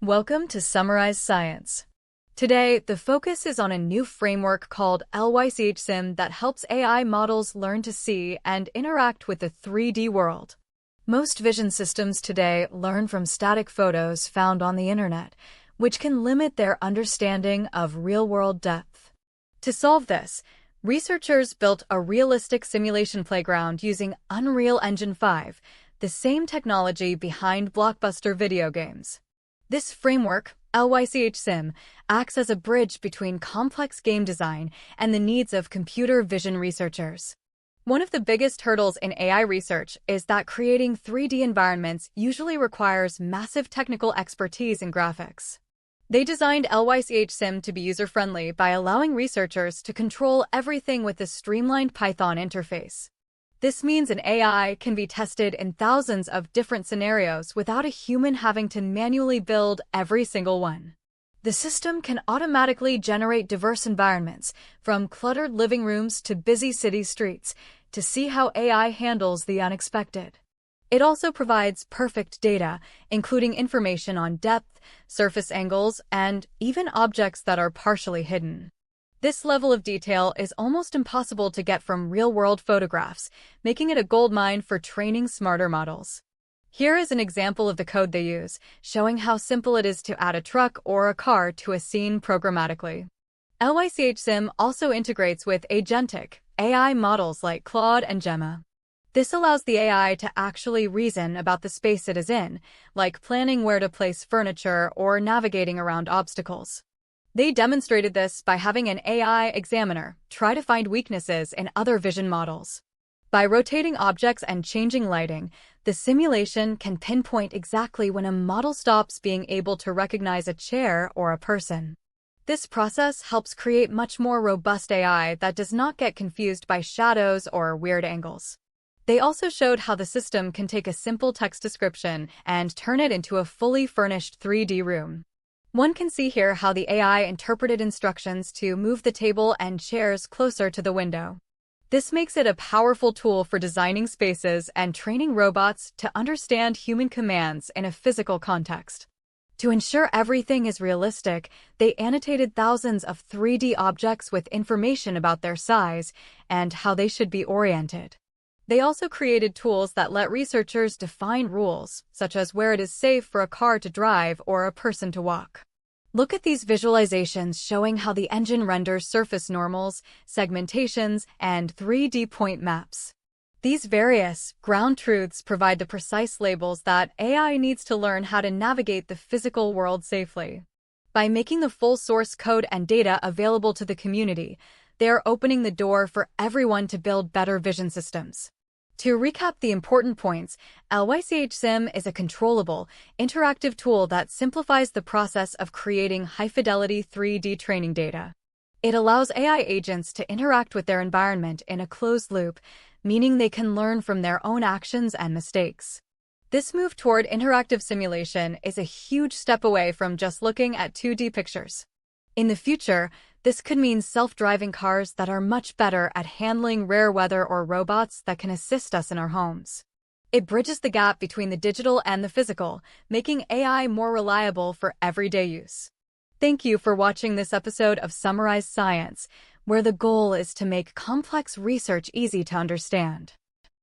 Welcome to Summarize Science. Today, the focus is on a new framework called LychSim that helps AI models learn to see and interact with the 3D world. Most vision systems today learn from static photos found on the internet, which can limit their understanding of real-world depth. To solve this, researchers built a realistic simulation playground using Unreal Engine 5, the same technology behind blockbuster video games. This framework, LychSim, acts as a bridge between complex game design and the needs of computer vision researchers. One of the biggest hurdles in AI research is that creating 3D environments usually requires massive technical expertise in graphics. They designed LychSim to be user-friendly by allowing researchers to control everything with a streamlined Python interface. This means an AI can be tested in thousands of different scenarios without a human having to manually build every single one. The system can automatically generate diverse environments, from cluttered living rooms to busy city streets, to see how AI handles the unexpected. It also provides perfect data, including information on depth, surface angles, and even objects that are partially hidden. This level of detail is almost impossible to get from real-world photographs, making it a goldmine for training smarter models. Here is an example of the code they use, showing how simple it is to add a truck or a car to a scene programmatically. LychSim also integrates with agentic AI models like Claude and Gemma. This allows the AI to actually reason about the space it is in, like planning where to place furniture or navigating around obstacles. They demonstrated this by having an AI examiner try to find weaknesses in other vision models. By rotating objects and changing lighting, the simulation can pinpoint exactly when a model stops being able to recognize a chair or a person. This process helps create much more robust AI that does not get confused by shadows or weird angles. They also showed how the system can take a simple text description and turn it into a fully furnished 3D room. One can see here how the AI interpreted instructions to move the table and chairs closer to the window. This makes it a powerful tool for designing spaces and training robots to understand human commands in a physical context. To ensure everything is realistic, they annotated thousands of 3D objects with information about their size and how they should be oriented. They also created tools that let researchers define rules, such as where it is safe for a car to drive or a person to walk. Look at these visualizations showing how the engine renders surface normals, segmentations, and 3D point maps. These various ground truths provide the precise labels that AI needs to learn how to navigate the physical world safely. By making the full source code and data available to the community, they are opening the door for everyone to build better vision systems. To recap the important points, LychSim is a controllable, interactive tool that simplifies the process of creating high-fidelity 3D training data. It allows AI agents to interact with their environment in a closed loop, meaning they can learn from their own actions and mistakes. This move toward interactive simulation is a huge step away from just looking at 2D pictures. In the future, this could mean self-driving cars that are much better at handling rare weather or robots that can assist us in our homes. It bridges the gap between the digital and the physical, making AI more reliable for everyday use. Thank you for watching this episode of Summarize Science, where the goal is to make complex research easy to understand.